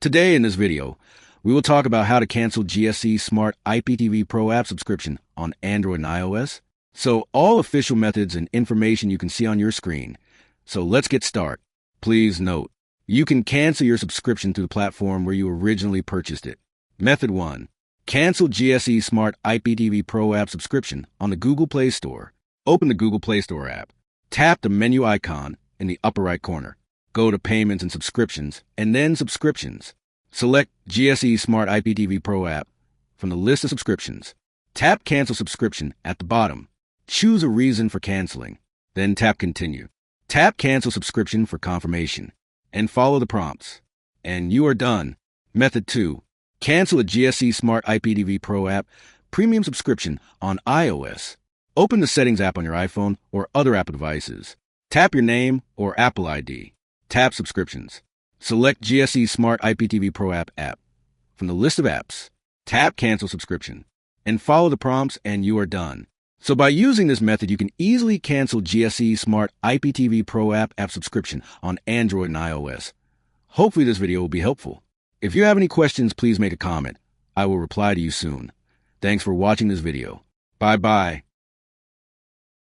Today in this video, we will talk about how to cancel GSE Smart IPTV Pro app subscription on Android and iOS. So all official methods and information you can see on your screen. So let's get started. Please note, you can cancel your subscription through the platform where you originally purchased it. Method 1. Cancel GSE Smart IPTV Pro app subscription on the Google Play Store. Open the Google Play Store app. Tap the menu icon in the upper right corner. Go to Payments and Subscriptions, and then Subscriptions. Select GSE Smart IPTV Pro app from the list of subscriptions. Tap Cancel Subscription at the bottom. Choose a reason for canceling, then tap Continue. Tap Cancel Subscription for confirmation, and follow the prompts. And you are done. Method 2. Cancel a GSE Smart IPTV Pro app premium subscription on iOS. Open the Settings app on your iPhone or other Apple devices. Tap your name or Apple ID. Tap Subscriptions. Select GSE Smart IPTV Pro app. From the list of apps, tap Cancel Subscription, and follow the prompts, and you are done. So by using this method, you can easily cancel GSE Smart IPTV Pro app subscription on Android and iOS. Hopefully this video will be helpful. If you have any questions, please make a comment. I will reply to you soon. Thanks for watching this video. Bye-bye.